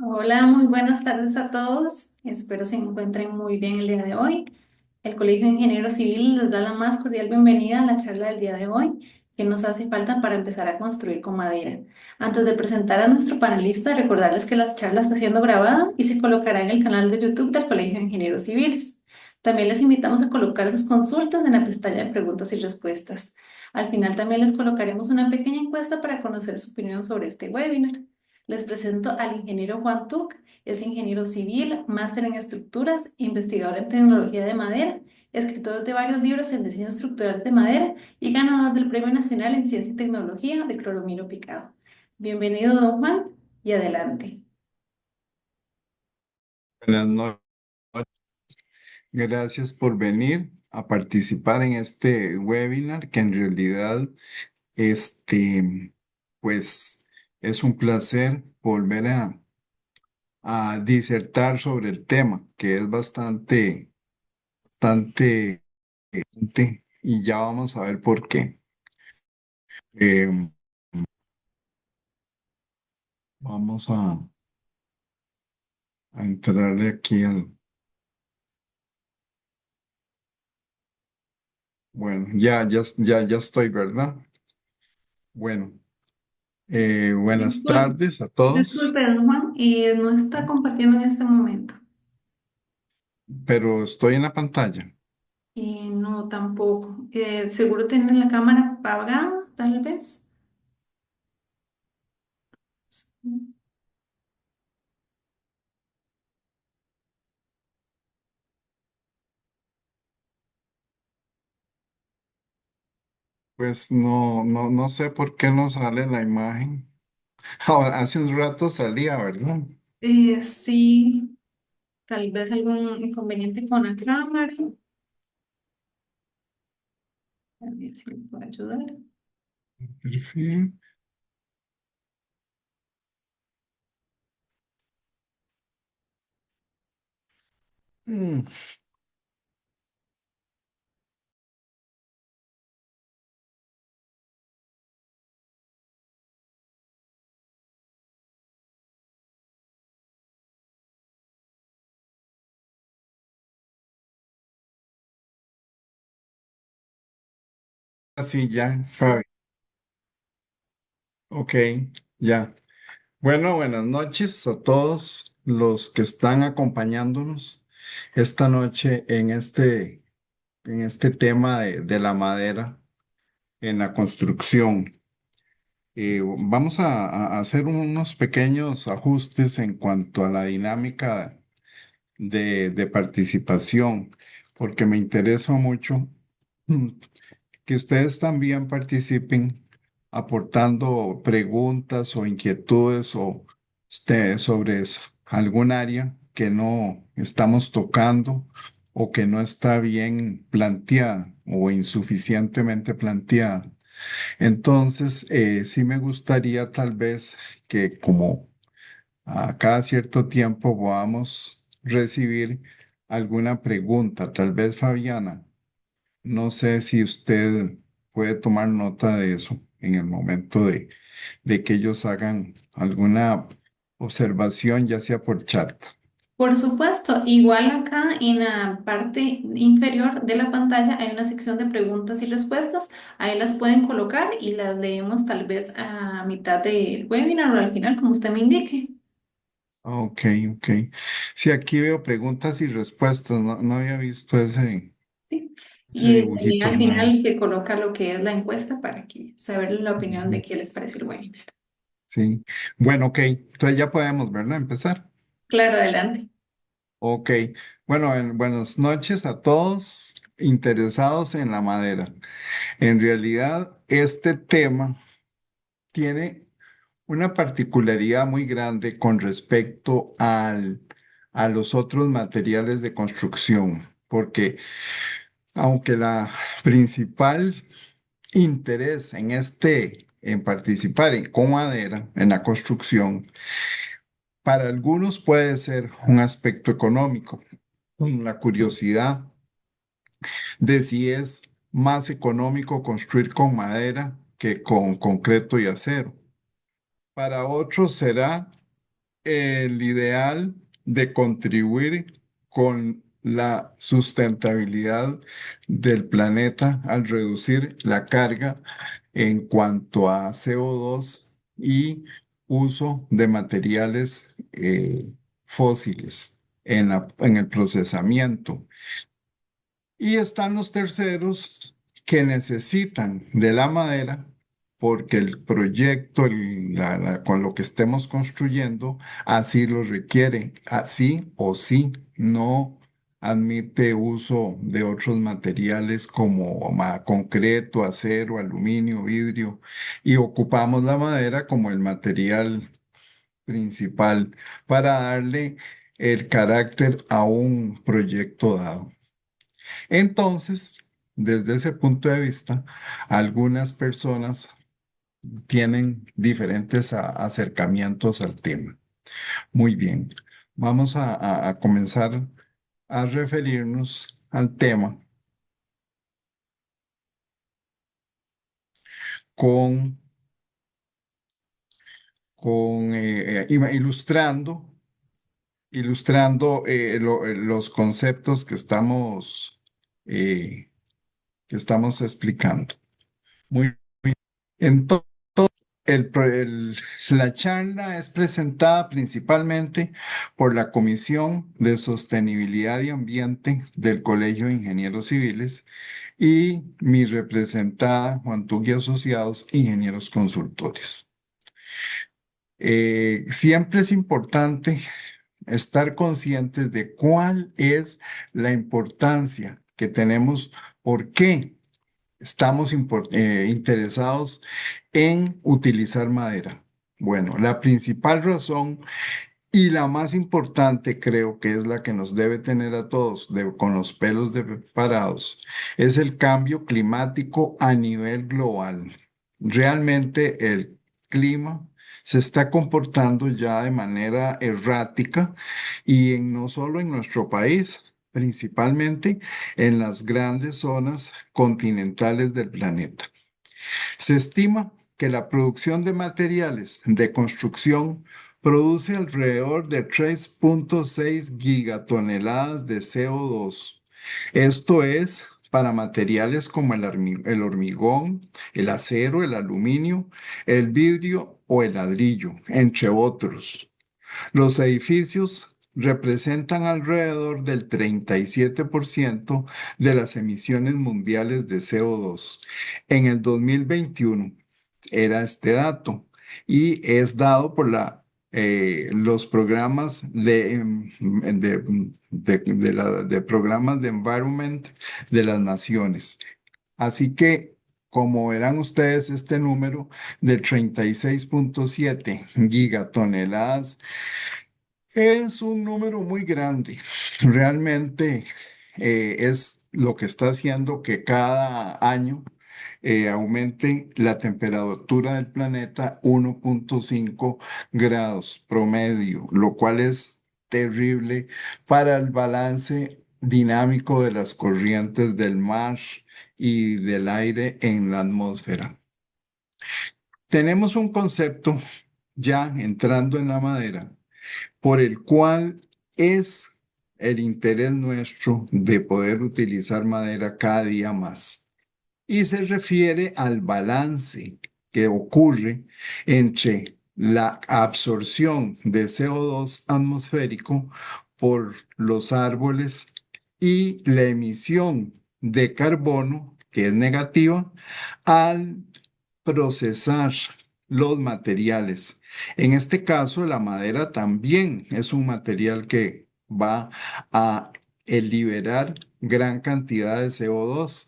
Hola, muy buenas tardes a todos. Espero se encuentren muy bien el día de hoy. El Colegio de Ingenieros Civiles les da la más cordial bienvenida a la charla del día de hoy, que nos hace falta para empezar a construir con madera. Antes de presentar a nuestro panelista, recordarles que la charla está siendo grabada y se colocará en el canal de YouTube del Colegio de Ingenieros Civiles. También les invitamos a colocar sus consultas en la pestaña de preguntas y respuestas. Al final también les colocaremos una pequeña encuesta para conocer su opinión sobre este webinar. Les presento al ingeniero Juan Tuc. Es ingeniero civil, máster en estructuras, investigador en tecnología de madera, escritor de varios libros en diseño estructural de madera y ganador del Premio Nacional en Ciencia y Tecnología de Cloromiro Picado. Bienvenido, don Juan, y adelante. Buenas noches, gracias por venir a participar en este webinar que en realidad, este, pues es un placer volver a disertar sobre el tema, que es bastante, y ya vamos a ver por qué. Eh, Vamos a entrarle aquí bueno, ya estoy, ¿verdad? Bueno, buenas Disculpe, tardes a todos, disculpe, don Juan, no está compartiendo en este momento. pero estoy en la pantalla. No, tampoco. Seguro tiene la cámara apagada, tal vez. Pues no sé por qué no sale la imagen. Ahora, hace un rato salía, ¿verdad? Sí, tal vez algún inconveniente con la cámara. A ver si me puede ayudar. Perfil. Mm, Así ya, Fabi. Ok, ya. Bueno, buenas noches a todos los que están acompañándonos esta noche en este tema de la madera en la construcción. Vamos a hacer unos pequeños ajustes en cuanto a la dinámica de participación, porque me interesa mucho mm, que ustedes también participen aportando preguntas o inquietudes sobre algún área que no estamos tocando o que no está bien planteada o insuficientemente planteada. Entonces, sí me gustaría tal vez que como a cada cierto tiempo podamos recibir alguna pregunta. Tal vez Fabiana, no sé si usted puede tomar nota de eso en el momento de que ellos hagan alguna observación, ya sea por chat. Por supuesto, igual acá en la parte inferior de la pantalla hay una sección de preguntas y respuestas. Ahí las pueden colocar y las leemos tal vez a mitad del webinar o al final, como usted me indique. Ok, ok. Sí, aquí veo preguntas y respuestas. No había visto Sí. ese Y también dibujito al nuevo. final se coloca lo que es la encuesta para que saber la opinión de Ujú. qué les pareció el webinar. Sí. Bueno, ok. Entonces ya podemos, ¿verdad? Empezar. Claro, adelante. Ok. Bueno, buenas noches a todos interesados en la madera. En realidad, este tema tiene una particularidad muy grande con respecto a los otros materiales de construcción, porque aunque la principal interés en participar con madera en la construcción, para algunos puede ser un aspecto económico, la curiosidad de si es más económico construir con madera que con concreto y acero. Para otros será el ideal de contribuir con la sustentabilidad del planeta al reducir la carga en cuanto a CO2 y uso de materiales fósiles en el procesamiento. Y están los terceros que necesitan de la madera porque el proyecto, con lo que estemos construyendo, así lo requiere, así o sí, no admite uso de otros materiales como concreto, acero, aluminio, vidrio, y ocupamos la madera como el material principal para darle el carácter a un proyecto dado. Entonces, desde ese punto de vista, algunas personas tienen diferentes acercamientos al tema. Muy bien, vamos a comenzar a referirnos al tema con, ilustrando los conceptos eh, que estamos explicando. Muy entonces, la charla es presentada principalmente por la Comisión de Sostenibilidad y Ambiente del Colegio de Ingenieros Civiles y mi representada, Juan Tugui Asociados, Ingenieros Consultores. Siempre es importante estar conscientes de cuál es la importancia que tenemos, por qué estamos interesados en utilizar madera. Bueno, la principal razón y la más importante, creo que es la que nos debe tener a todos con los pelos parados, es el cambio climático a nivel global. Realmente el clima se está comportando ya de manera errática y no solo en nuestro país, principalmente en las grandes zonas continentales del planeta. Se estima que la producción de materiales de construcción produce alrededor de 3,6 gigatoneladas de CO2. Esto es para materiales como el hormigón, el acero, el aluminio, el vidrio o el ladrillo, entre otros. Los edificios representan alrededor del 37% de las emisiones mundiales de CO2. En el 2021 era este dato y es dado por los programas de programas de environment de las naciones. Así que, como verán ustedes, este número de 36,7 gigatoneladas es un número muy grande. Realmente es lo que está haciendo que cada año aumente la temperatura del planeta 1,5 grados promedio, lo cual es terrible para el balance dinámico de las corrientes del mar y del aire en la atmósfera. Tenemos un concepto ya entrando en la madera por el cual es el interés nuestro de poder utilizar madera cada día más. Y se refiere al balance que ocurre entre la absorción de CO2 atmosférico por los árboles y la emisión de carbono, que es negativa, al procesar los materiales. En este caso, la madera también es un material que va a liberar gran cantidad de CO2.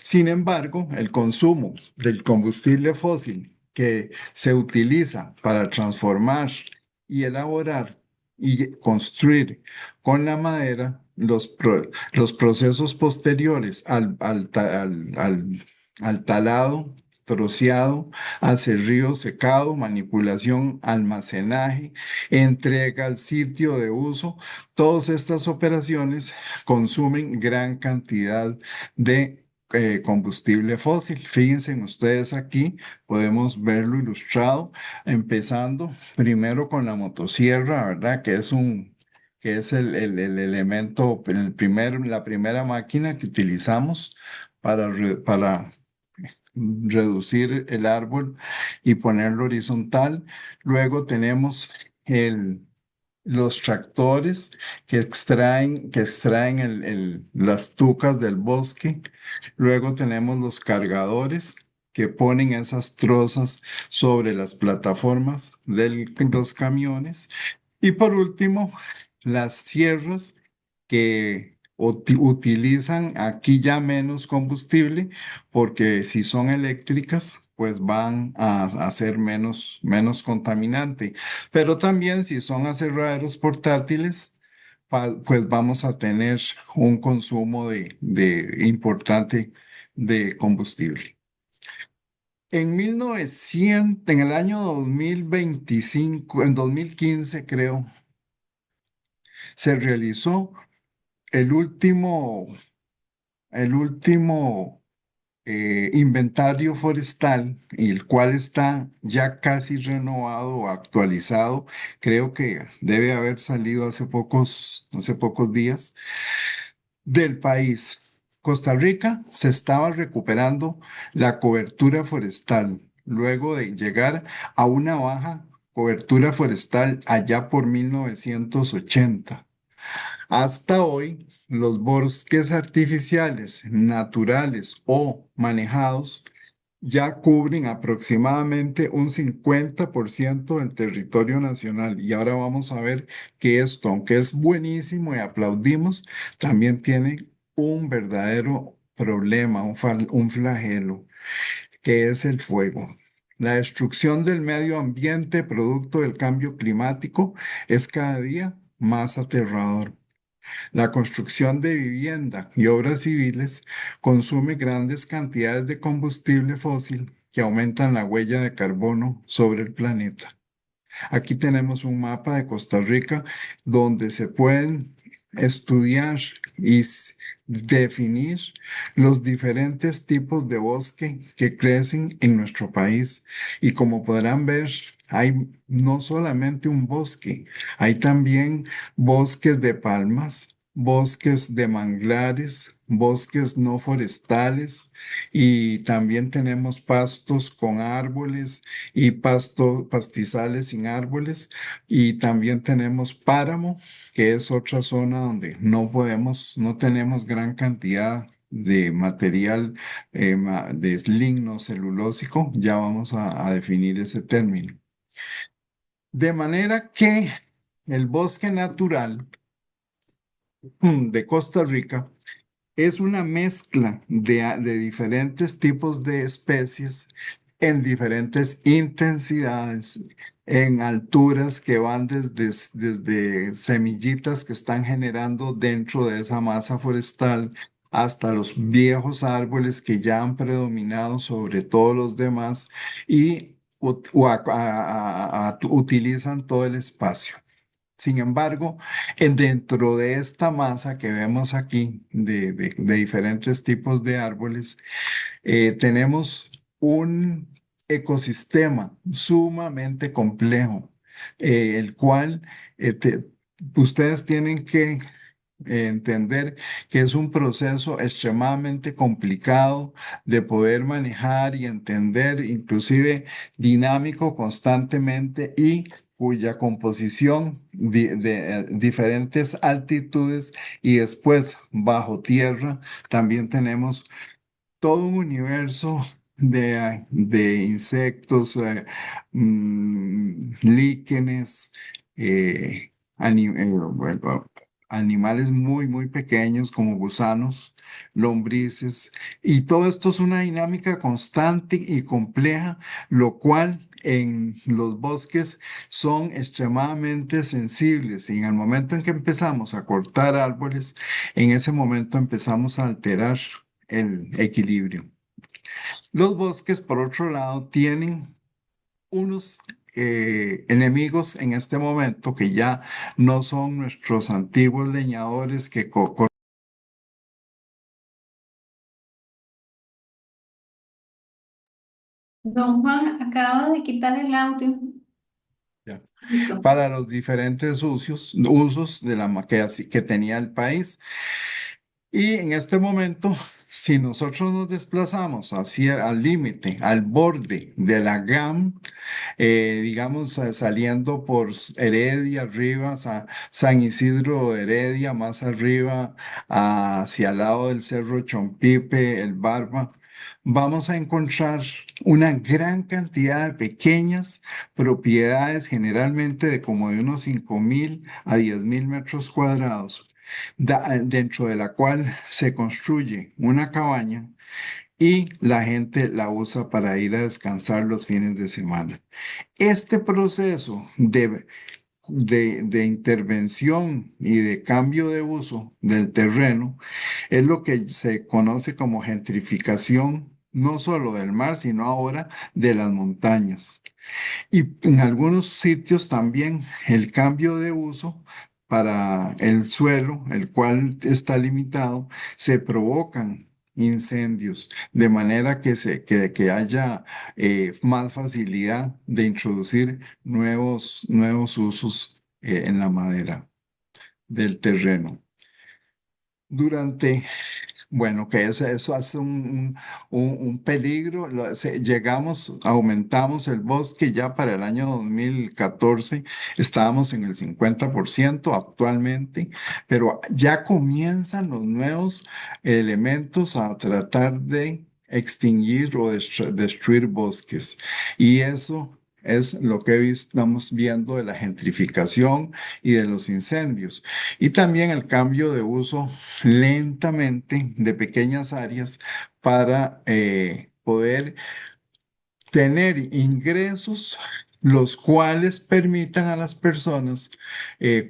Sin embargo, el consumo del combustible fósil que se utiliza para transformar y elaborar y construir con la madera, los procesos posteriores al talado, troceado, aserrío, secado, manipulación, almacenaje, entrega al sitio de uso. Todas estas operaciones consumen gran cantidad de combustible fósil. Fíjense ustedes aquí, podemos verlo ilustrado, empezando primero con la motosierra, ¿verdad? Que es el elemento, la primera máquina que utilizamos para reducir el árbol y ponerlo horizontal. Luego tenemos los tractores que extraen las tucas del bosque. Luego tenemos los cargadores que ponen esas trozas sobre las plataformas de los camiones. Y por último, las sierras que utilizan aquí ya menos combustible, porque si son eléctricas, pues van a ser menos contaminante. Pero también si son aserraderos portátiles, pues vamos a tener un consumo de importante de combustible. En el año 2025, en 2015 creo, se realizó el último, el último inventario forestal, y el cual está ya casi renovado o actualizado. Creo que debe haber salido hace pocos días del país. Costa Rica se estaba recuperando la cobertura forestal luego de llegar a una baja cobertura forestal allá por 1980. Hasta hoy, los bosques artificiales, naturales o manejados ya cubren aproximadamente un 50% del territorio nacional. Y ahora vamos a ver que esto, aunque es buenísimo y aplaudimos, también tiene un verdadero problema, un flagelo, que es el fuego. La destrucción del medio ambiente producto del cambio climático es cada día más aterrador. La construcción de vivienda y obras civiles consume grandes cantidades de combustible fósil que aumentan la huella de carbono sobre el planeta. Aquí tenemos un mapa de Costa Rica donde se pueden estudiar y definir los diferentes tipos de bosque que crecen en nuestro país. Y como podrán ver, hay no solamente un bosque, hay también bosques de palmas, bosques de manglares, bosques no forestales, y también tenemos pastos con árboles y pastizales sin árboles, y también tenemos páramo, que es otra zona donde no tenemos gran cantidad de material de ligno celulósico. Ya vamos a definir ese término. De manera que el bosque natural de Costa Rica es una mezcla de diferentes tipos de especies en diferentes intensidades, en alturas que van desde semillitas que están generando dentro de esa masa forestal hasta los viejos árboles que ya han predominado sobre todos los demás y utilizan todo el espacio. Sin embargo, dentro de esta masa que vemos aquí de diferentes tipos de árboles, tenemos un ecosistema sumamente complejo, el cual ustedes tienen que entender que es un proceso extremadamente complicado de poder manejar y entender, inclusive dinámico constantemente, y cuya composición de diferentes altitudes y después bajo tierra también tenemos todo un universo de insectos, líquenes, bueno, animales muy pequeños como gusanos, lombrices, y todo esto es una dinámica constante y compleja, lo cual en los bosques son extremadamente sensibles, y en el momento en que empezamos a cortar árboles, en ese momento empezamos a alterar el equilibrio. Los bosques, por otro lado, tienen unos enemigos en este momento que ya no son nuestros antiguos leñadores que Don Juan acaba de quitar el audio. Ya. Listo. Para los diferentes usos de que tenía el país. Y en este momento, si nosotros nos desplazamos hacia al límite, al borde de la GAM, digamos, saliendo por Heredia arriba, San Isidro de Heredia, más arriba, hacia el lado del Cerro Chompipe, el Barba, vamos a encontrar una gran cantidad de pequeñas propiedades, generalmente de como de unos 5.000 a 10.000 metros cuadrados, dentro de la cual se construye una cabaña y la gente la usa para ir a descansar los fines de semana. Este proceso de intervención y de cambio de uso del terreno es lo que se conoce como gentrificación, no solo del mar, sino ahora de las montañas. Y en algunos sitios también el cambio de uso para el suelo, el cual está limitado, se provocan incendios, de manera que haya más facilidad de introducir nuevos usos en la madera del terreno. Durante bueno, que eso hace un peligro. Aumentamos el bosque ya para el año 2014. Estábamos en el 50% actualmente, pero ya comienzan los nuevos elementos a tratar de extinguir o destruir bosques. Y eso es lo que estamos viendo de la gentrificación y de los incendios. Y también el cambio de uso lentamente de pequeñas áreas para poder tener ingresos los cuales permitan a las personas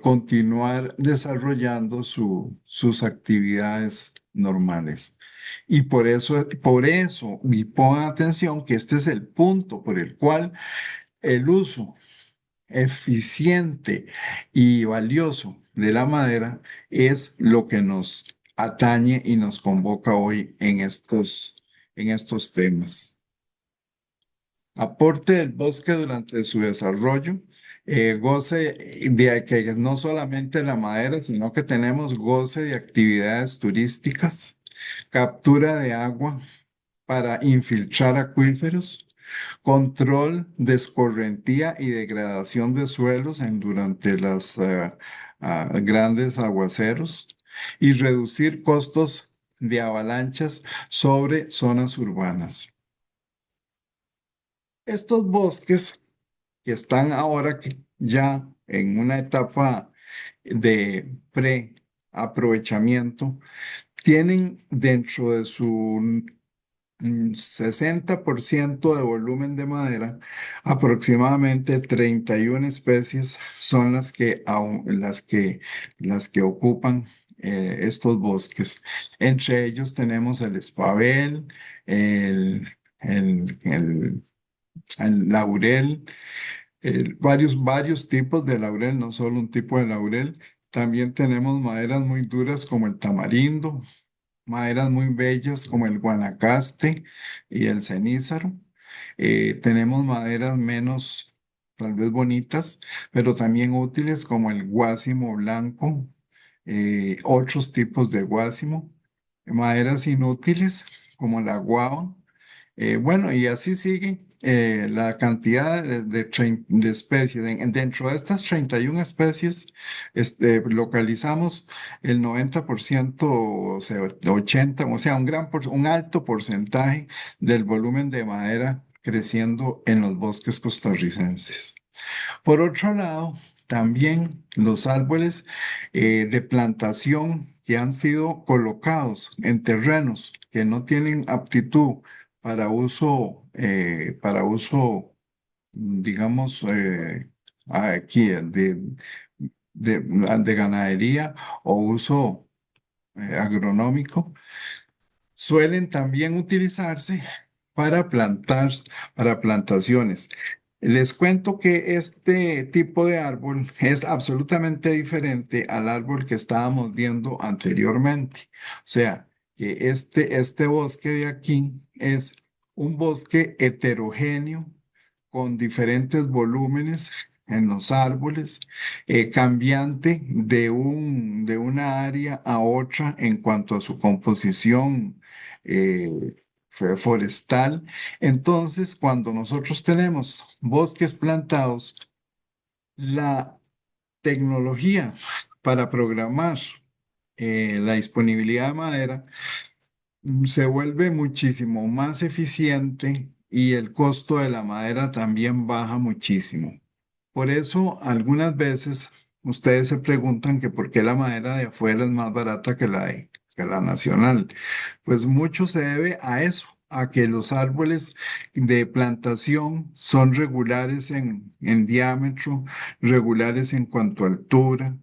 continuar desarrollando sus actividades normales. Y y pongan atención que este es el punto por el cual el uso eficiente y valioso de la madera es lo que nos atañe y nos convoca hoy en estos temas. Aporte del bosque durante su desarrollo, goce de que no solamente la madera, sino que tenemos goce de actividades turísticas, captura de agua para infiltrar acuíferos, control de escorrentía y degradación de suelos durante las grandes aguaceros y reducir costos de avalanchas sobre zonas urbanas. Estos bosques que están ahora ya en una etapa de pre-aprovechamiento, tienen dentro de su 60% de volumen de madera, aproximadamente 31 especies son las que ocupan estos bosques. Entre ellos tenemos el espabel, el, el, el- el laurel, varios tipos de laurel, no solo un tipo de laurel. También tenemos maderas muy duras como el tamarindo, maderas muy bellas como el guanacaste y el cenízaro. Tenemos maderas menos, tal vez bonitas, pero también útiles como el guásimo blanco, otros tipos de guásimo, maderas inútiles como la guava. Bueno, y así sigue la cantidad de especies. Dentro de estas 31 especies, localizamos el 90%, o sea, 80, o sea, un alto porcentaje del volumen de madera creciendo en los bosques costarricenses. Por otro lado, también los árboles de plantación que han sido colocados en terrenos que no tienen aptitud para uso, digamos, aquí de ganadería o uso agronómico, suelen también utilizarse para para plantaciones. Les cuento que este tipo de árbol es absolutamente diferente al árbol que estábamos viendo anteriormente. O sea, que este bosque de aquí es un bosque heterogéneo con diferentes volúmenes en los árboles, cambiante de una área a otra en cuanto a su composición eh, forestal. Entonces, cuando nosotros tenemos bosques plantados, la tecnología para programar la disponibilidad de madera se vuelve muchísimo más eficiente y el costo de la madera también baja muchísimo. Por eso, algunas veces ustedes se preguntan que por qué la madera de afuera es más barata que la nacional. Pues mucho se debe a eso, a que los árboles de plantación son regulares en diámetro, regulares en cuanto a altura.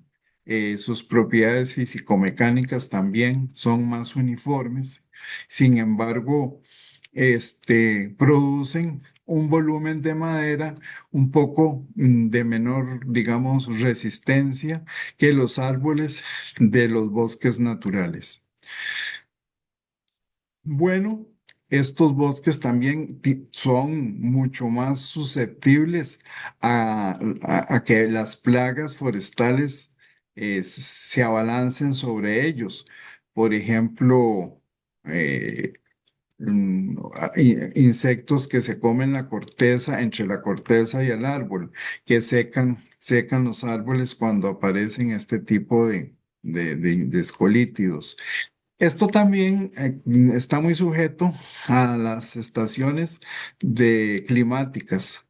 Sus propiedades físico-mecánicas también son más uniformes. Sin embargo, producen un volumen de madera un poco de menor, digamos, resistencia que los árboles de los bosques naturales. Bueno, estos bosques también son mucho más susceptibles a que las plagas forestales se abalancen sobre ellos. Por ejemplo, eh, insectos que se comen la corteza, entre la corteza y el árbol, que secan los árboles cuando aparecen este tipo de escolítidos. Esto también está muy sujeto a las estaciones climáticas.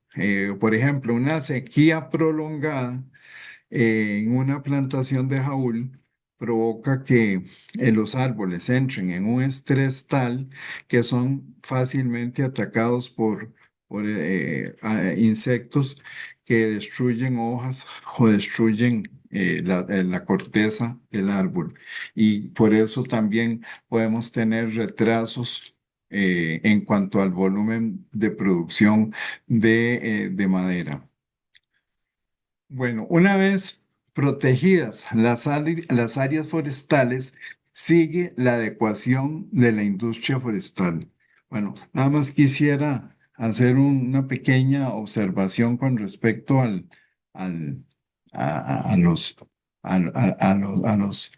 Por ejemplo, una sequía prolongada en una plantación de jaúl provoca que los árboles entren en un estrés tal que son fácilmente atacados por insectos que destruyen hojas o destruyen la corteza del árbol. Y por eso también podemos tener retrasos en cuanto al volumen de producción de madera. Bueno, una vez protegidas las áreas forestales, sigue la adecuación de la industria forestal. Bueno, nada más quisiera hacer una pequeña observación con respecto al, a los, a los,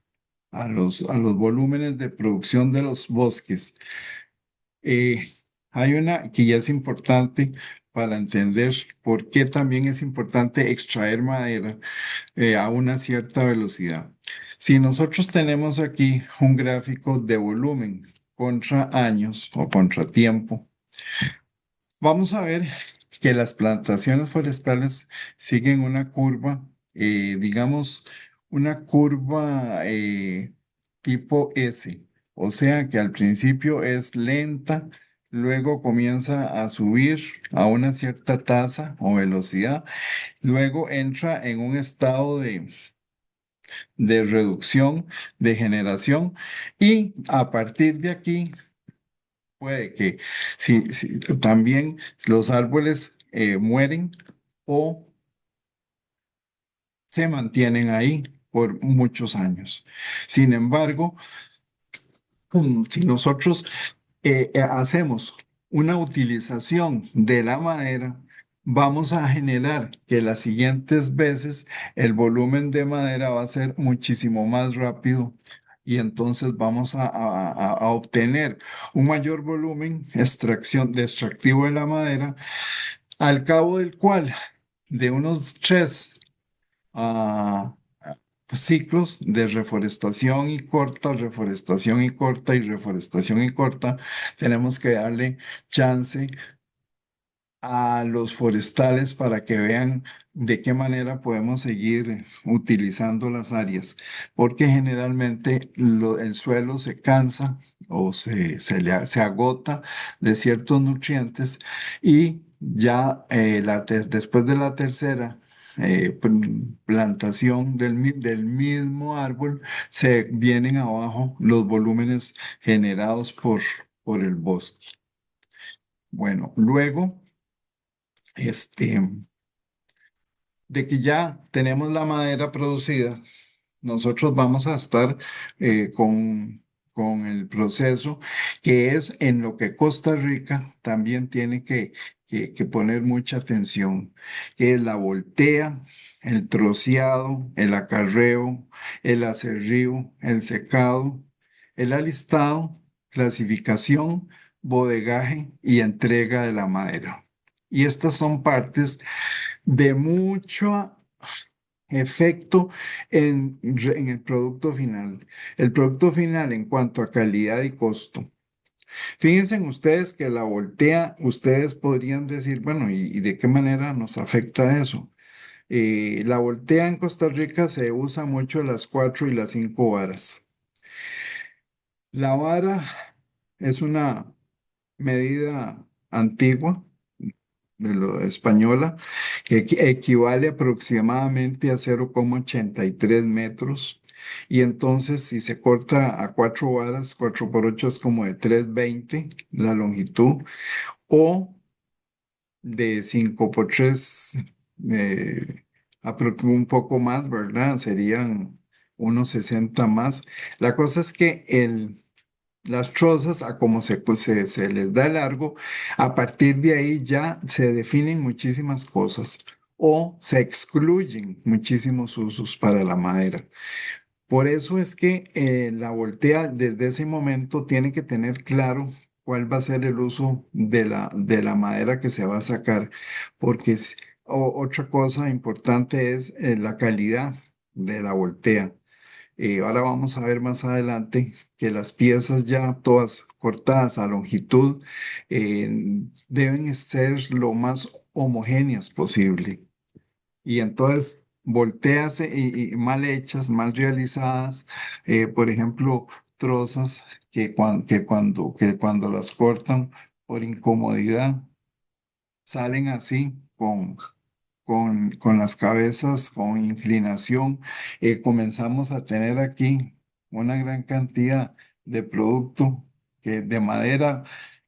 a los volúmenes de producción de los bosques. Eh, Hay una que ya es importante para entender por qué también es importante extraer madera a una cierta velocidad. Si nosotros tenemos aquí un gráfico de volumen contra años o contra tiempo, vamos a ver que las plantaciones forestales siguen una curva, digamos, una curva tipo S. O sea que al principio es lenta, luego comienza a subir a una cierta tasa o velocidad, luego entra en un estado de reducción, de generación, y a partir de aquí puede que si también los árboles mueren o se mantienen ahí por muchos años. Sin embargo, si nosotros hacemos una utilización de la madera, vamos a generar que las siguientes veces el volumen de madera va a ser muchísimo más rápido y entonces vamos a obtener un mayor volumen de extractivo de la madera, al cabo del cual de unos 3 ciclos de reforestación y corta, reforestación y corta y reforestación y corta, tenemos que darle chance a los forestales para que vean de qué manera podemos seguir utilizando las áreas, porque generalmente el suelo se cansa o se agota de ciertos nutrientes y ya después de la tercera plantación del mismo árbol, se vienen abajo los volúmenes generados por el bosque. Bueno, luego este, de que ya tenemos la madera producida, nosotros vamos a estar con con el proceso, que es en lo que Costa Rica también tiene que poner mucha atención, que es la voltea, el troceado, el acarreo, el aserrío, el secado, el alistado, clasificación, bodegaje y entrega de la madera. Y estas son partes de mucho efecto en el producto final. El producto final en cuanto a calidad y costo. Fíjense en ustedes que la voltea, ustedes podrían decir, bueno, y de qué manera nos afecta eso? La voltea en Costa Rica se usa mucho las 4 y las 5 varas. La vara es una medida antigua de lo española, que equivale aproximadamente a 0,83 metros. Y entonces, si se corta a 4 varas, 4 por 8 es como de 3,20 la longitud, o de 5 por 3 eh, un poco más, ¿verdad? Serían unos 60 más. La cosa es que las trozas, a como se les da largo, a partir de ahí ya se definen muchísimas cosas o se excluyen muchísimos usos para la madera. Por eso es que la voltea desde ese momento tiene que tener claro cuál va a ser el uso de la madera que se va a sacar, porque otra cosa importante es la calidad de la voltea. Ahora vamos a ver más adelante que las piezas ya todas cortadas a longitud deben ser lo más homogéneas posible. Y entonces volteas y mal hechas, mal realizadas, por ejemplo, trozas que cuando las cortan por incomodidad salen así con las cabezas, con inclinación, comenzamos a tener aquí una gran cantidad de producto de madera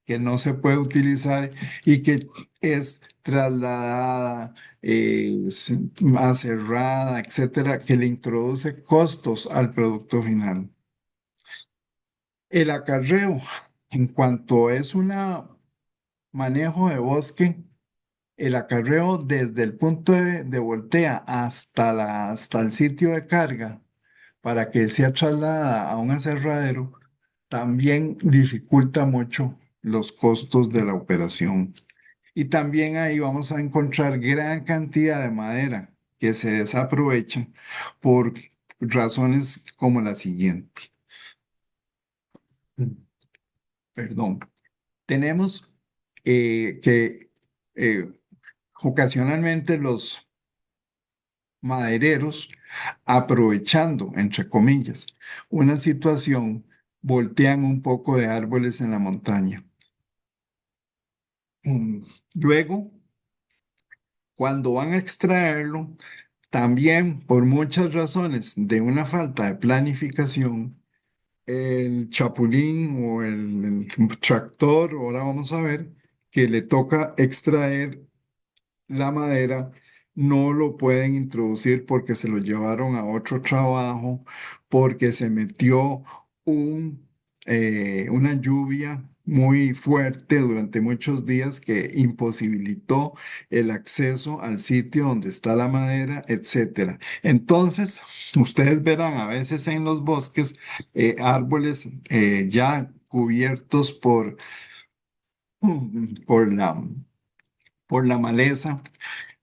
que no se puede utilizar y que es trasladada, aserrada, etcétera, que le introduce costos al producto final. El acarreo, en cuanto es un manejo de bosque, el acarreo desde el punto de voltea hasta el sitio de carga para que sea trasladada a un aserradero también dificulta mucho los costos de la operación. Y también ahí vamos a encontrar gran cantidad de madera que se desaprovecha por razones como la siguiente. Perdón. Tenemos que ocasionalmente los madereros, aprovechando, entre comillas, una situación, voltean un poco de árboles en la montaña. Luego, cuando van a extraerlo, también por muchas razones de una falta de planificación, el chapulín o el tractor, ahora vamos a ver, que le toca extraer la madera, no lo pueden introducir porque se lo llevaron a otro trabajo, porque se metió una lluvia muy fuerte durante muchos días que imposibilitó el acceso al sitio donde está la madera, etcétera. Entonces, ustedes verán a veces en los bosques árboles ya cubiertos por por la maleza,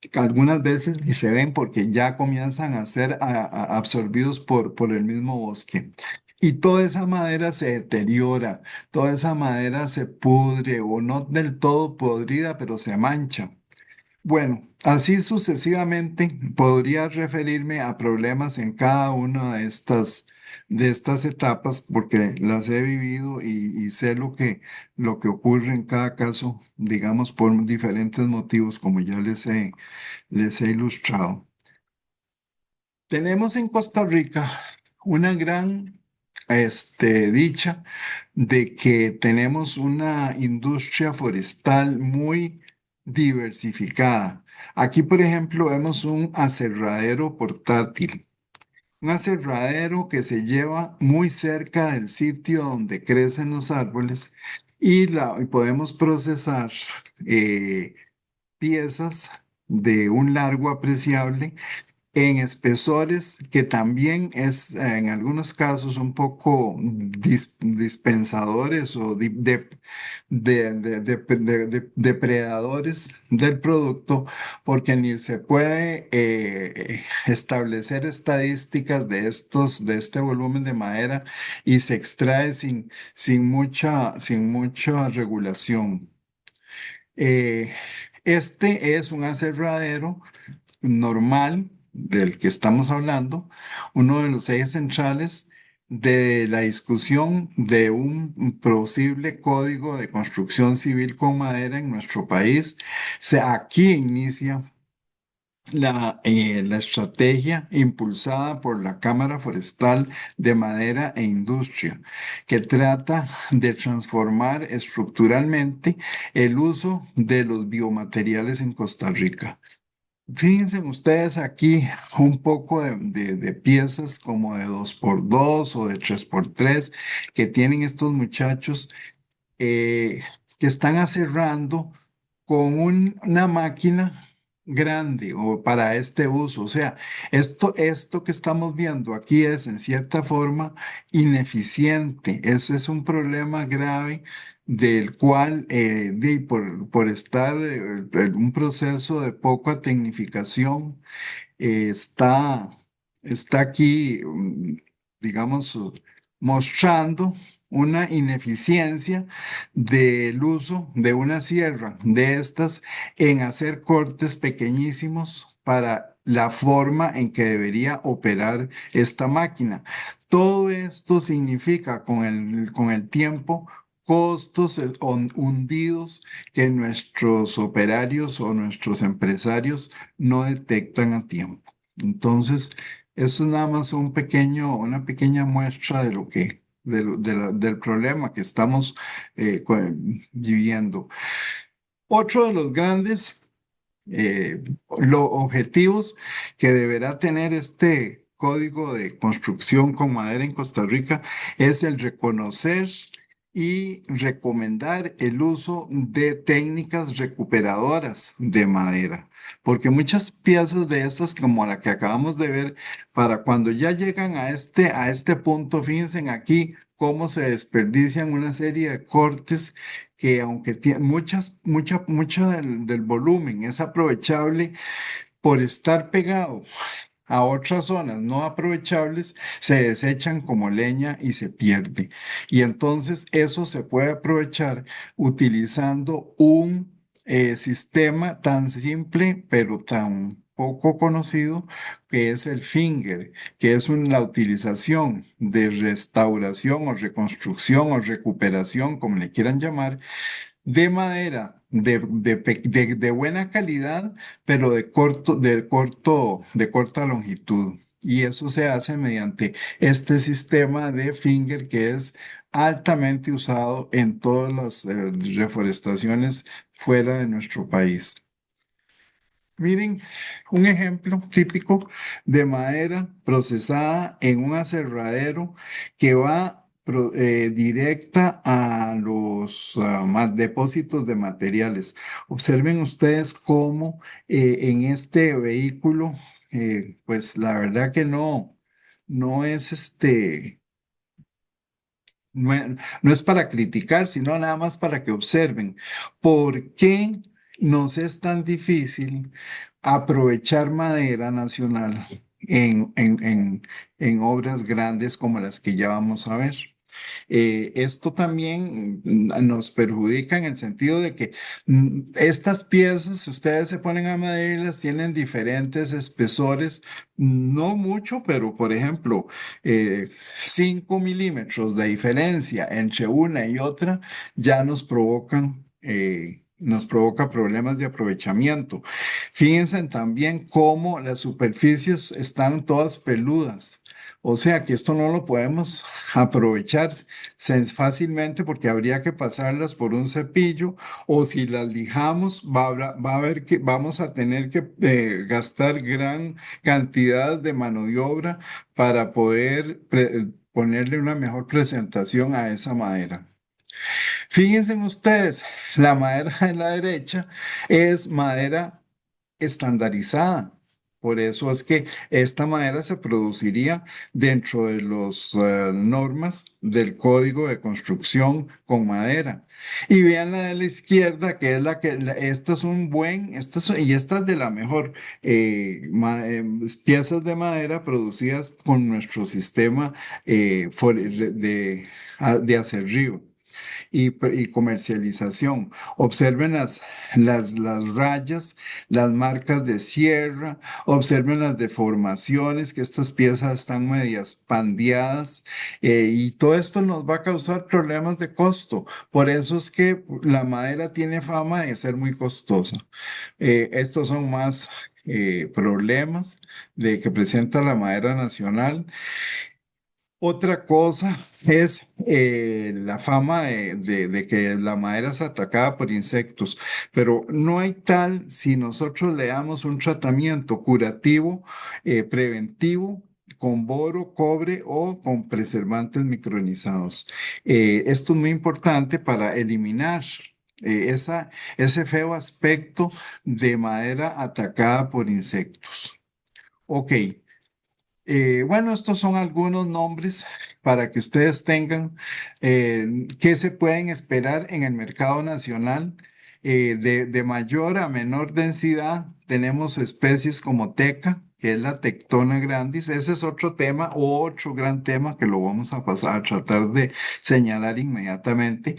que algunas veces ni se ven porque ya comienzan a ser absorbidos por el mismo bosque. Y toda esa madera se deteriora, toda esa madera se pudre o no del todo podrida, pero se mancha. Bueno, así sucesivamente podría referirme a problemas en cada una de estas etapas porque las he vivido y sé lo que ocurre en cada caso, digamos, por diferentes motivos, como ya les he ilustrado. Tenemos en Costa Rica una gran dicha de que tenemos una industria forestal muy diversificada. Aquí, por ejemplo, vemos un aserradero portátil. Un aserradero que se lleva muy cerca del sitio donde crecen los árboles y podemos procesar eh, piezas de un largo apreciable en espesores que también es en algunos casos un poco dispensadores o depredadores del producto, porque ni se puede establecer estadísticas de este volumen de madera y se extrae sin mucha regulación. Eh, este es un aserradero normal del que estamos hablando, uno de los ejes centrales de la discusión de un posible código de construcción civil con madera en nuestro país. Aquí inicia la estrategia impulsada por la Cámara Forestal de Madera e Industria, que trata de transformar estructuralmente el uso de los biomateriales en Costa Rica. Fíjense ustedes aquí un poco de piezas como de 2x2 o de 3x3 que tienen estos muchachos eh, que están aserrando con una máquina grande o para este uso. O sea, esto que estamos viendo aquí es en cierta forma ineficiente. Eso es un problema grave del cual, por estar en un proceso de poca tecnificación, eh, está, está aquí, digamos, mostrando una ineficiencia del uso de una sierra de estas en hacer cortes pequeñísimos para la forma en que debería operar esta máquina. Todo esto significa con el tiempo costos hundidos que nuestros operarios o nuestros empresarios no detectan a tiempo. Entonces, eso es nada más una pequeña muestra de lo del problema que estamos viviendo. Otro de los grandes objetivos que deberá tener este código de construcción con madera en Costa Rica es el reconocer y recomendar el uso de técnicas recuperadoras de madera, porque muchas piezas de estas, como la que acabamos de ver, para cuando ya llegan a este punto, fíjense aquí cómo se desperdician una serie de cortes que aunque mucha del volumen es aprovechable por estar pegado a otras zonas no aprovechables, se desechan como leña y se pierde. Y entonces eso se puede aprovechar utilizando un sistema tan simple pero tan poco conocido que es el finger, que es la utilización de restauración o reconstrucción o recuperación, como le quieran llamar, de madera de buena calidad, pero de corta longitud. Y eso se hace mediante este sistema de finger que es altamente usado en todas las reforestaciones fuera de nuestro país. Miren, un ejemplo típico de madera procesada en un aserradero que va directa a los depósitos de materiales. Observen ustedes cómo en este vehículo, pues la verdad que no es no es para criticar, sino nada más para que observen por qué nos es tan difícil aprovechar madera nacional en obras grandes como las que ya vamos a ver. Esto también nos perjudica en el sentido de que estas piezas, si ustedes se ponen a medirlas, tienen diferentes espesores, no mucho, pero por ejemplo, 5 milímetros de diferencia entre una y otra ya nos provoca problemas de aprovechamiento. Fíjense también cómo las superficies están todas peludas. O sea que esto no lo podemos aprovechar fácilmente porque habría que pasarlas por un cepillo o si las lijamos va a haber que vamos a tener que gastar gran cantidad de mano de obra para poder ponerle una mejor presentación a esa madera. Fíjense ustedes, la madera de la derecha es madera estandarizada. Por eso es que esta madera se produciría dentro de las normas del Código de Construcción con madera. Y vean la de la izquierda, que es esta es un buen, y esta es de la mejor piezas de madera producidas con nuestro sistema de acerrío y comercialización. Observen las rayas, las marcas de sierra, observen las deformaciones, que estas piezas están medias pandeadas y todo esto nos va a causar problemas de costo. Por eso es que la madera tiene fama de ser muy costosa. Estos son más problemas de que presenta la madera nacional. Otra cosa es la fama de que la madera es atacada por insectos, pero no hay tal si nosotros le damos un tratamiento curativo, preventivo, con boro, cobre o con preservantes micronizados. Esto es muy importante para eliminar ese feo aspecto de madera atacada por insectos. Ok. Bueno, estos son algunos nombres para que ustedes tengan qué se pueden esperar en el mercado nacional. De mayor a menor densidad tenemos especies como teca, que es la Tectona grandis. Ese es otro tema, otro gran tema que lo vamos a pasar a tratar de señalar inmediatamente,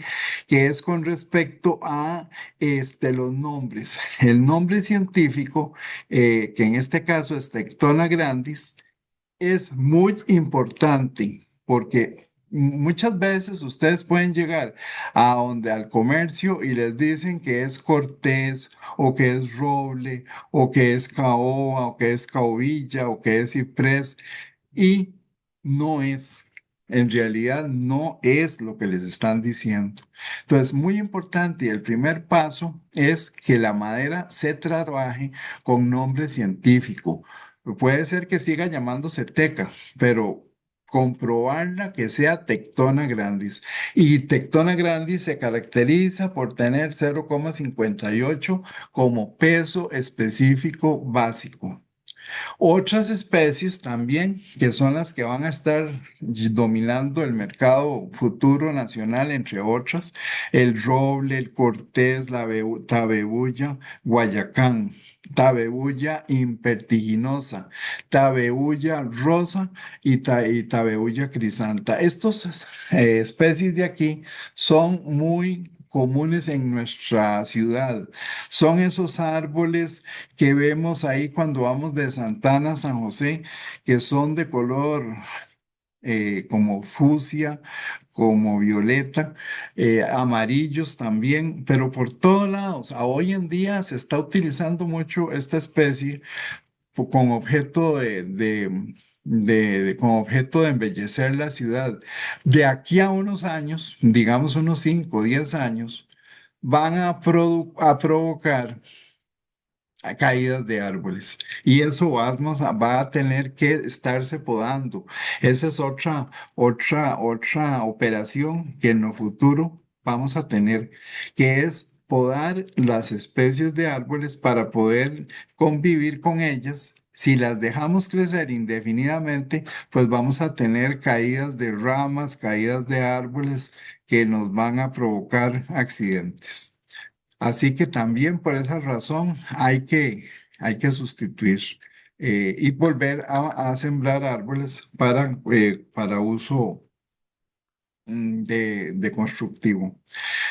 que es con respecto a los nombres. El nombre científico, que en este caso es Tectona grandis, es muy importante porque muchas veces ustedes pueden llegar a donde al comercio y les dicen que es cortés o que es roble o que es caoba o que es caobilla o que es ciprés y no es. En realidad no es lo que les están diciendo. Entonces, muy importante y el primer paso es que la madera se trabaje con nombre científico. Puede ser que siga llamándose teca, pero comprobarla que sea Tectona grandis. Y Tectona grandis se caracteriza por tener 0,58 como peso específico básico. Otras especies también, que son las que van a estar dominando el mercado futuro nacional, entre otras, el roble, el cortés, tabebuya, guayacán, tabebuya impertiginosa, tabebuya rosa y tabebuya crisanta. Estas especies de aquí son muy comunes en nuestra ciudad. Son esos árboles que vemos ahí cuando vamos de Santana a San José, que son de color como fucsia, como violeta, amarillos también, pero por todos lados. Hoy en día se está utilizando mucho esta especie con objeto con objeto de embellecer la ciudad. De aquí a unos años, digamos unos 5 o 10 años, van a provocar a caídas de árboles. Y eso va a tener que estarse podando. Esa es otra operación que en lo futuro vamos a tener, que es podar las especies de árboles para poder convivir con ellas. Si las dejamos crecer indefinidamente, pues vamos a tener caídas de ramas, caídas de árboles que nos van a provocar accidentes. Así que también por esa razón hay que sustituir y volver a sembrar árboles para uso de constructivo.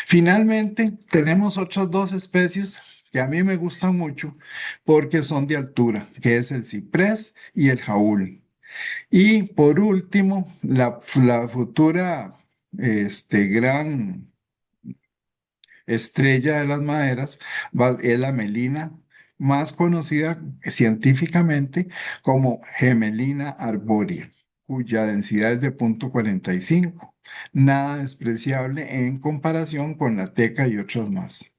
Finalmente, tenemos otras dos especies que a mí me gustan mucho porque son de altura, que es el ciprés y el jaúl. Y por último, la futura gran estrella de las maderas es la melina, más conocida científicamente como Gemelina arborea. cuya densidad es de 0,45, nada despreciable en comparación con la teca y otras más.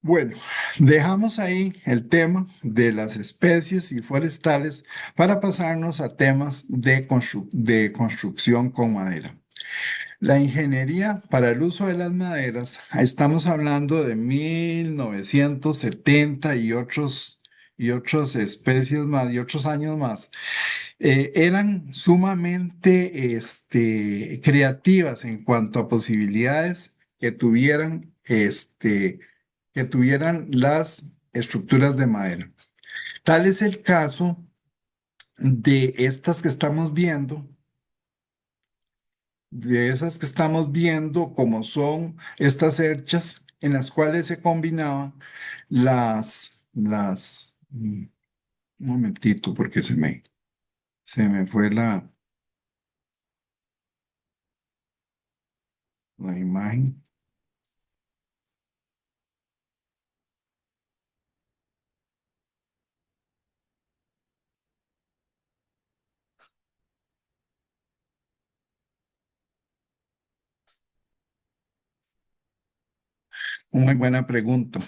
Bueno, dejamos ahí el tema de las especies y forestales para pasarnos a temas de construcción con madera. La ingeniería para el uso de las maderas, estamos hablando de 1970 y otras especies más y otros años más, eran sumamente creativas en cuanto a posibilidades que tuvieran las estructuras de madera. Tal es el caso de estas que estamos viendo, de esas que estamos viendo, como son estas herchas en las cuales se combinaban un momentito, porque se me fue la imagen. Muy buena pregunta,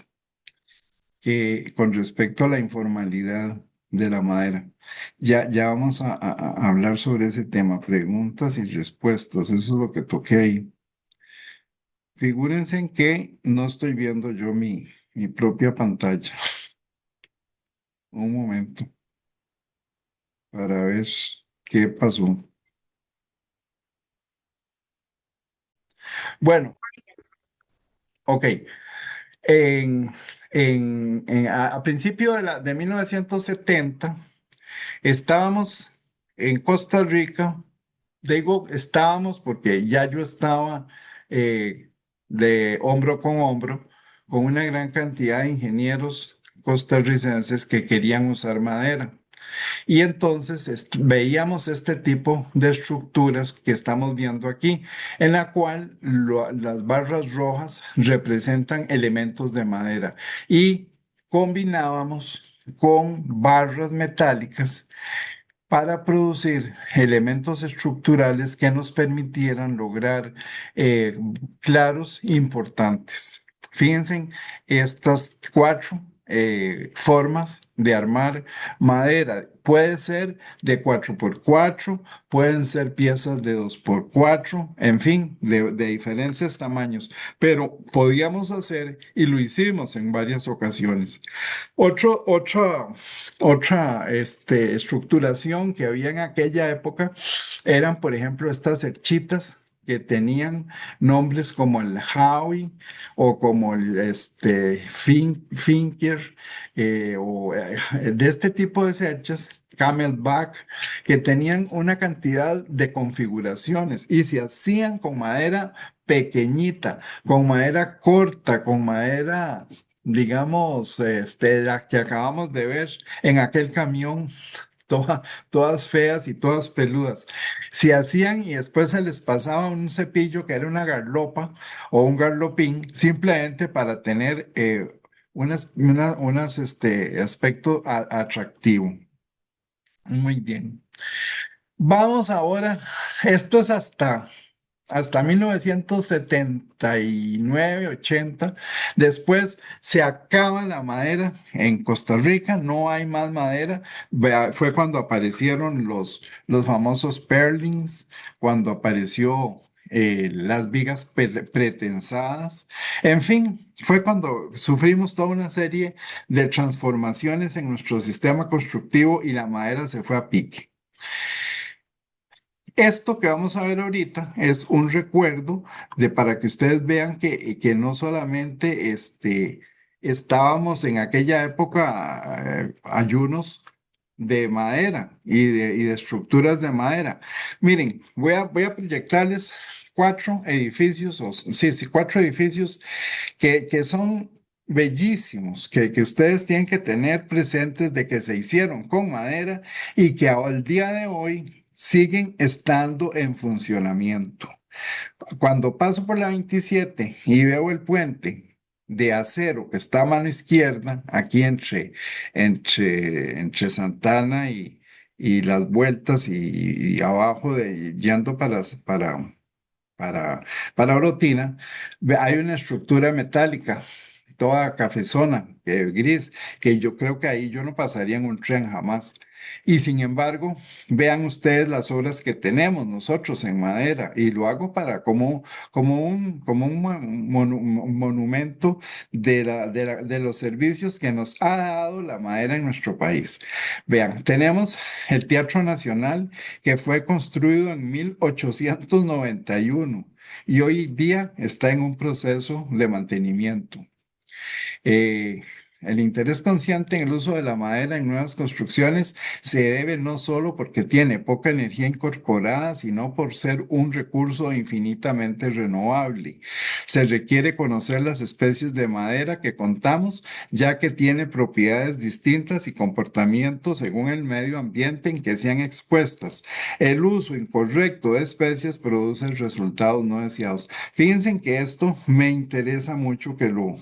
que con respecto a la informalidad de la madera. Ya vamos a hablar sobre ese tema, preguntas y respuestas, eso es lo que toqué ahí. Figúrense en que no estoy viendo yo mi propia pantalla. Un momento para ver qué pasó. Bueno, ok. En, a principio de 1970 estábamos en Costa Rica. Digo estábamos porque ya yo estaba eh, de hombro con hombro con una gran cantidad de ingenieros costarricenses que querían usar madera. Y entonces veíamos este tipo de estructuras que estamos viendo aquí, en la cual las barras rojas representan elementos de madera y combinábamos con barras metálicas para producir elementos estructurales que nos permitieran lograr eh, claros importantes. Fíjense estas cuatro formas de armar madera. Puede ser de 4x4, pueden ser piezas de 2x4, en fin, de diferentes tamaños, pero podíamos hacer y lo hicimos en varias ocasiones. Otro, otra estructuración que había en aquella época eran, por ejemplo, estas cerchitas que tenían nombres como el Howie o como el Finker, de este tipo de cerchas, Camelback, que tenían una cantidad de configuraciones y se hacían con madera pequeñita, con madera corta, con madera, digamos, la que acabamos de ver en aquel camión, todas feas y todas peludas. Se hacían y después se les pasaba un cepillo que era una garlopa o un garlopín, simplemente para tener aspecto atractivo. Muy bien. Vamos ahora, esto es hasta 1979, 80. Después se acaba la madera en Costa Rica, no hay más madera. Fue cuando aparecieron los famosos purlins, cuando apareció las vigas pretensadas. En fin, fue cuando sufrimos toda una serie de transformaciones en nuestro sistema constructivo y la madera se fue a pique. Esto que vamos a ver ahorita es un recuerdo de para que ustedes vean que no solamente estábamos en aquella época ayunos de madera y de estructuras de madera. Miren, voy a proyectarles cuatro edificios, sí, cuatro edificios que son bellísimos, que ustedes tienen que tener presentes de que se hicieron con madera y que al día de hoy siguen estando en funcionamiento. Cuando paso por la 27 y veo el puente de acero que está a mano izquierda, aquí entre Santana y las vueltas y abajo yendo para, para Orotina, hay una estructura metálica, toda cafezona, gris, que yo creo que ahí yo no pasaría en un tren jamás. Y sin embargo, vean ustedes las obras que tenemos nosotros en madera, y lo hago para como un monumento de los servicios que nos ha dado la madera en nuestro país. Vean, tenemos el Teatro Nacional que fue construido en 1891 y hoy día está en un proceso de mantenimiento. Eh, el interés consciente en el uso de la madera en nuevas construcciones se debe no solo porque tiene poca energía incorporada, sino por ser un recurso infinitamente renovable. Se requiere conocer las especies de madera que contamos, ya que tiene propiedades distintas y comportamientos según el medio ambiente en que sean expuestas. El uso incorrecto de especies produce resultados no deseados. Fíjense en que esto me interesa mucho que lo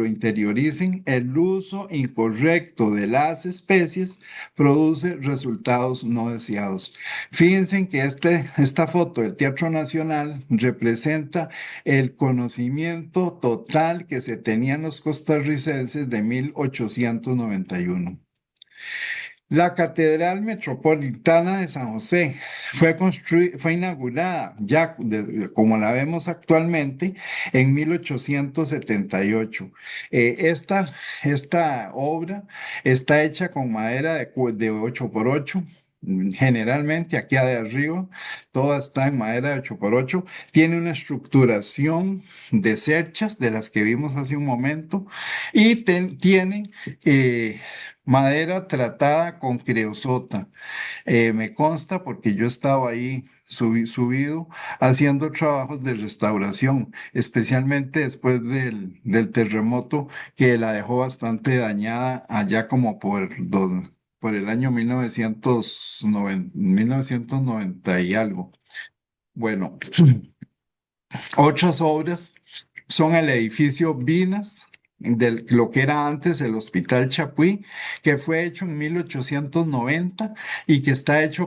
interioricen. El uso incorrecto de las especies produce resultados no deseados. Fíjense en que esta foto del Teatro Nacional representa el conocimiento total que se tenían los costarricenses de 1891. La Catedral Metropolitana de San José fue inaugurada ya como la vemos actualmente en 1878. Esta obra está hecha con madera de 8 por 8. Generalmente aquí de arriba, toda está en madera de 8 por 8. Tiene una estructuración de cerchas de las que vimos hace un momento y tiene madera tratada con creosota. Me consta porque yo estaba ahí subido haciendo trabajos de restauración, especialmente después del terremoto que la dejó bastante dañada allá como por el año 1990 y algo. Bueno, otras obras son el edificio Vinas, de lo que era antes el Hospital Chapuí, que fue hecho en 1890 y que está hecho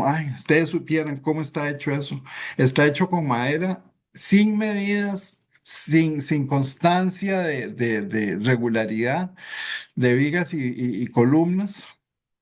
ay, ustedes supieran cómo está hecho eso. Está hecho con madera sin medidas, sin constancia de regularidad de vigas y columnas.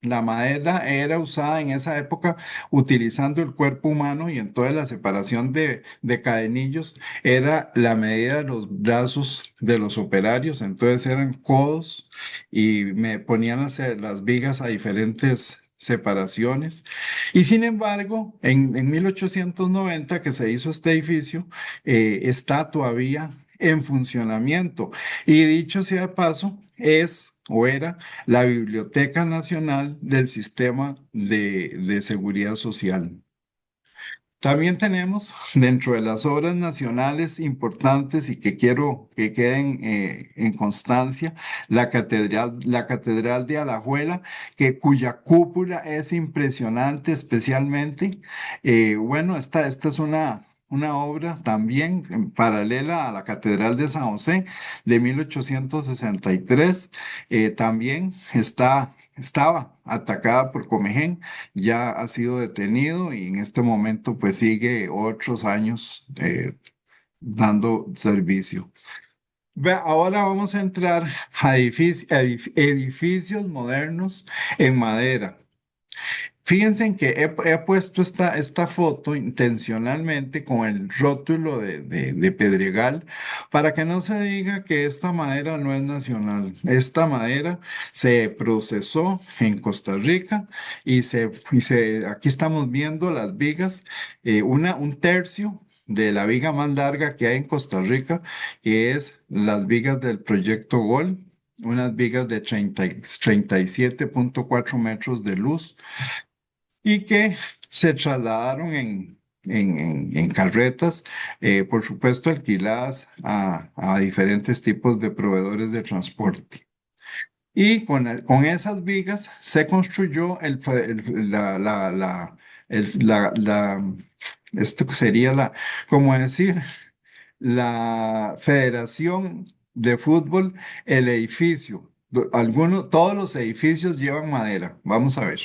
La madera era usada en esa época utilizando el cuerpo humano y entonces la separación de cadenillos era la medida de los brazos de los operarios, entonces eran codos y me ponían a hacer las vigas a diferentes separaciones. Y sin embargo, en 1890 que se hizo este edificio, está todavía en funcionamiento. Y dicho sea de paso, es o era la Biblioteca Nacional del Sistema de Seguridad Social. También tenemos dentro de las obras nacionales importantes y que quiero que queden en constancia, la Catedral de Alajuela, cuya cúpula es impresionante especialmente. Bueno, esta es una obra también paralela a la Catedral de San José de 1863. También estaba atacada por Comején, ya ha sido detenido y en este momento pues sigue otros años dando servicio. Ahora vamos a entrar a edificios modernos en madera. Fíjense en que he puesto esta foto intencionalmente con el rótulo de Pedregal para que no se diga que esta madera no es nacional. Esta madera se procesó en Costa Rica aquí estamos viendo las vigas, un tercio de la viga más larga que hay en Costa Rica, que es las vigas del Proyecto Gol, unas vigas de 37,4 metros de luz y que se trasladaron en carretas, por supuesto alquiladas a diferentes tipos de proveedores de transporte. Y con esas vigas se construyó esto sería como decir, la Federación de Fútbol, el edificio Todos los edificios llevan madera. Vamos a ver.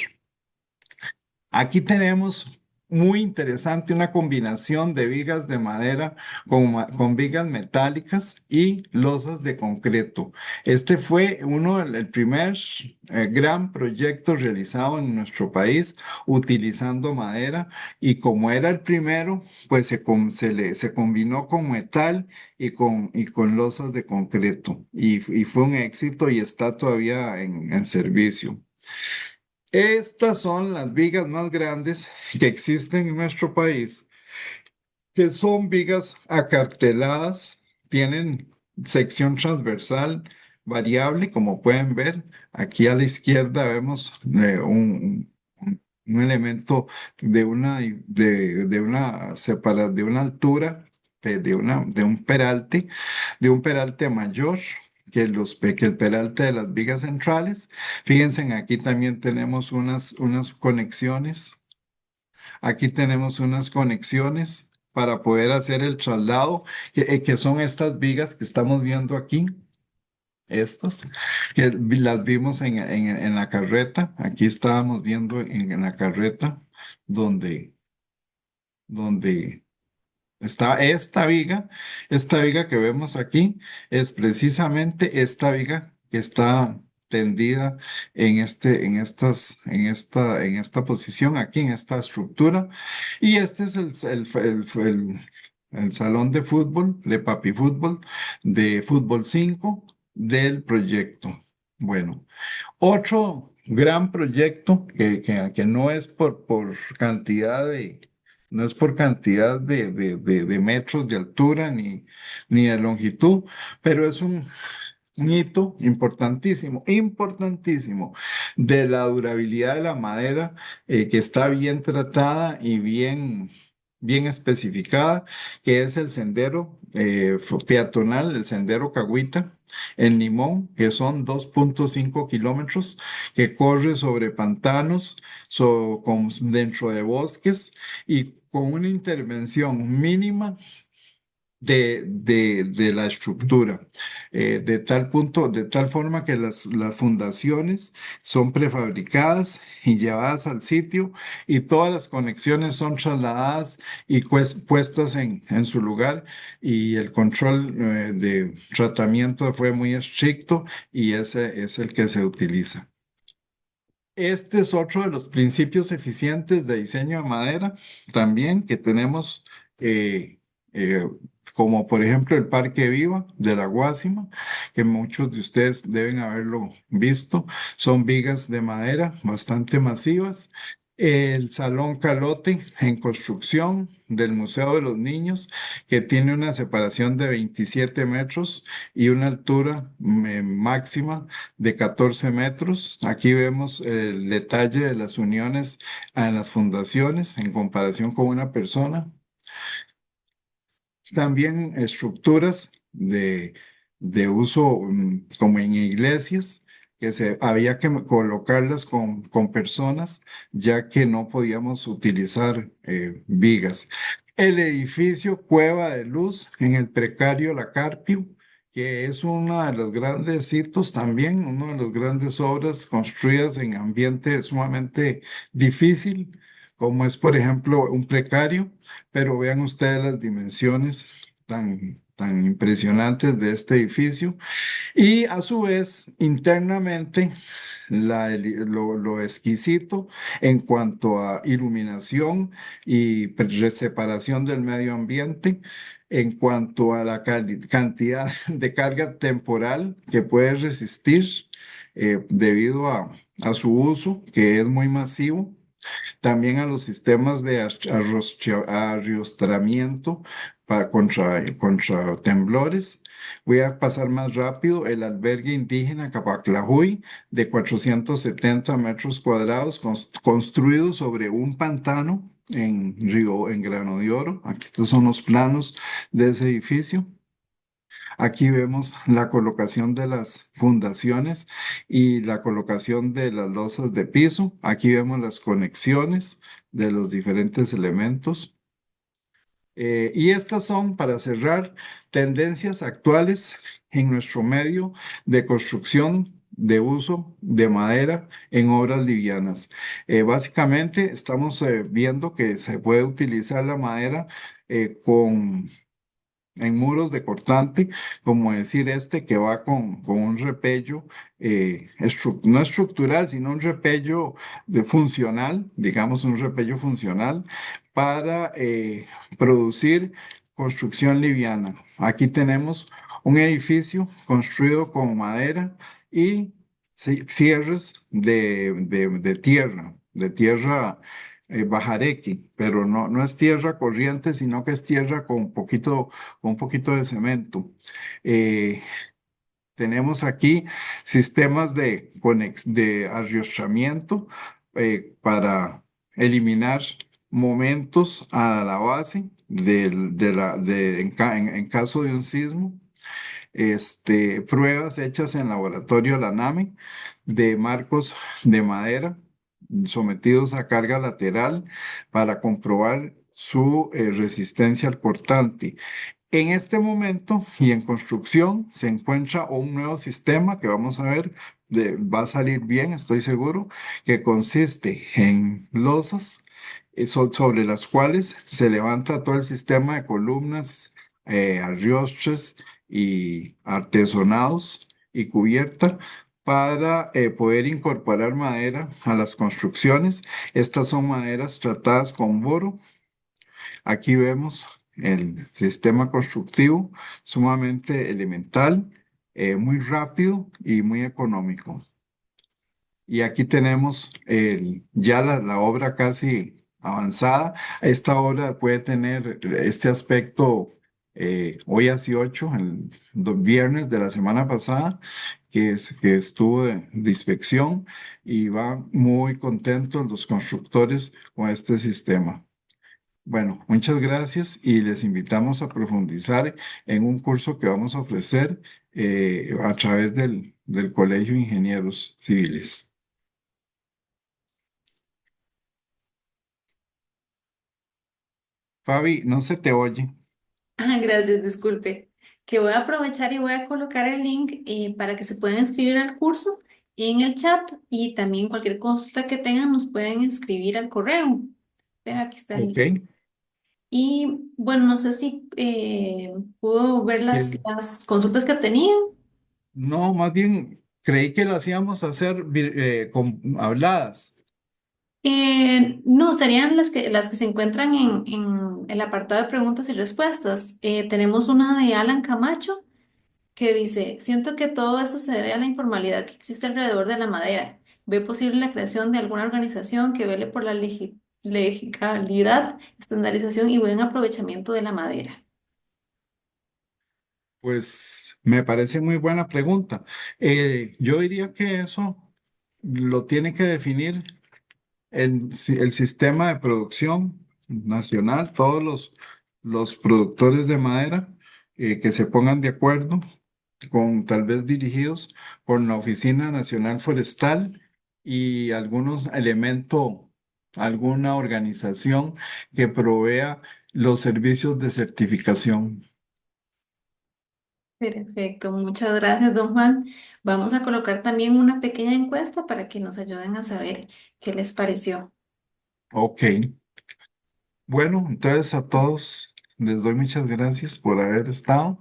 Aquí tenemos muy interesante una combinación de vigas de madera con vigas metálicas y losas de concreto. Este fue el primer gran proyecto realizado en nuestro país utilizando madera y como era el primero, pues se combinó con metal y con losas de concreto y fue un éxito y está todavía en servicio. Estas son las vigas más grandes que existen en nuestro país, que son vigas acarteladas, tienen sección transversal variable, como pueden ver. Aquí a la izquierda vemos un elemento de una altura, de un peralte mayor que el peralte de las vigas centrales. Fíjense, aquí también tenemos unas conexiones. Aquí tenemos unas conexiones para poder hacer el traslado, que son estas vigas que estamos viendo aquí, estas, las vimos en la carreta. Aquí estábamos viendo en la carreta donde está esta viga que vemos aquí es precisamente esta viga que está tendida en esta posición, aquí en esta estructura. Y este es el salón de fútbol, de Papi Fútbol, de Fútbol 5 del proyecto. Bueno, otro gran proyecto que no es por cantidad no es por cantidad de metros de altura ni de longitud, pero es un hito importantísimo, importantísimo de la durabilidad de la madera, que está bien tratada y bien especificada, que es el sendero peatonal, el sendero Cahuita en Limón, que son 2,5 kilómetros, que corre sobre pantanos, dentro de bosques y con una intervención mínima de la estructura, de tal forma que las fundaciones son prefabricadas y llevadas al sitio y todas las conexiones son trasladadas y puestas en su lugar, y el control de tratamiento fue muy estricto y ese es el que se utiliza. Este es otro de los principios eficientes de diseño de madera también que tenemos, eh, eh, como por ejemplo el Parque Viva de la Guásima, que muchos de ustedes deben haberlo visto. Son vigas de madera bastante masivas. El Salón Calote en construcción del Museo de los Niños, que tiene una separación de 27 metros y una altura máxima de 14 metros. Aquí vemos el detalle de las uniones en las fundaciones en comparación con una persona. También estructuras de uso como en iglesias, había que colocarlas con personas, ya que no podíamos utilizar vigas. El edificio Cueva de Luz en el precario La Carpio, que es uno de los grandes hitos también, una de las grandes obras construidas en ambiente sumamente difícil, como es, por ejemplo, un precario, pero vean ustedes las dimensiones tan impresionantes de este edificio. Y a su vez, internamente, lo exquisito en cuanto a iluminación y separación del medio ambiente, en cuanto a la cantidad de carga temporal que puede resistir, debido a su uso, que es muy masivo. También a los sistemas de arriostramiento contra temblores. Voy a pasar más rápido. El albergue indígena Capaclajuy, de 470 metros cuadrados, construido sobre un pantano en Grano de Oro. Aquí estos son los planos de ese edificio. Aquí vemos la colocación de las fundaciones y la colocación de las losas de piso. Aquí vemos las conexiones de los diferentes elementos. Y estas son, para cerrar, tendencias actuales en nuestro medio de construcción de uso de madera en obras livianas. Básicamente estamos viendo que se puede utilizar la madera con en muros de cortante, como decir este que va con un repello, no estructural, sino un repello de funcional, digamos un repello funcional para producir construcción liviana. Aquí tenemos un edificio construido con madera y cierres de tierra bajareque, pero no es tierra corriente, sino que es tierra con un poquito de cemento. Eh, Tenemos aquí sistemas de arriostramiento para eliminar momentos a la base en caso de un sismo. Pruebas hechas en laboratorio LANAME de marcos de madera sometidos a carga lateral para comprobar su resistencia al cortante. En este momento y en construcción se encuentra un nuevo sistema que vamos a ver, va a salir bien, estoy seguro, que consiste en losas sobre las cuales se levanta todo el sistema de columnas, arriostres y artesonados y cubierta para poder incorporar madera a las construcciones. Estas son maderas tratadas con boro. Aquí vemos el sistema constructivo sumamente elemental, muy rápido y muy económico. Y aquí tenemos ya la obra casi avanzada. Esta obra puede tener este aspecto hoy hace 8, viernes de la semana pasada, que estuvo de inspección y va muy contentos los constructores con este sistema. Bueno, muchas gracias y les invitamos a profundizar en un curso que vamos a ofrecer a través del Colegio de Ingenieros Civiles. Fabi, no se te oye. Ah, gracias, disculpe. Que voy a aprovechar y voy a colocar el link para que se puedan inscribir al curso en el chat y también cualquier consulta que tengan nos pueden escribir al correo. Pero aquí está el Ok. link. Y bueno, no sé si pudo ver Que- las consultas que tenían. no, más bien creí que las íbamos a hacer habladas. No, serían las que se encuentran en el apartado de preguntas y respuestas. Tenemos una de Alan Camacho que dice, siento que todo esto se debe a la informalidad que existe alrededor de la madera. ¿Ve posible la creación de alguna organización que vele por la legalidad, estandarización y buen aprovechamiento de la madera? Pues me parece muy buena pregunta. Yo diría que eso lo tiene que definir el sistema de producción nacional, todos los productores de madera que se pongan de acuerdo con tal vez dirigidos por la Oficina Nacional Forestal y algunos elementos, alguna organización que provea los servicios de certificación. Perfecto, muchas gracias, don Juan. Vamos a colocar también una pequeña encuesta para que nos ayuden a saber qué les pareció. Ok. Bueno, entonces a todos les doy muchas gracias por haber estado.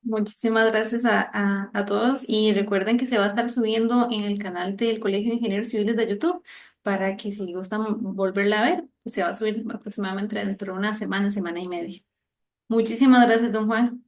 Muchísimas gracias a todos y recuerden que se va a estar subiendo en el canal del Colegio de Ingenieros Civiles de YouTube para que si gustan volverla a ver, pues se va a subir aproximadamente dentro de una semana, semana y media. Muchísimas gracias, don Juan.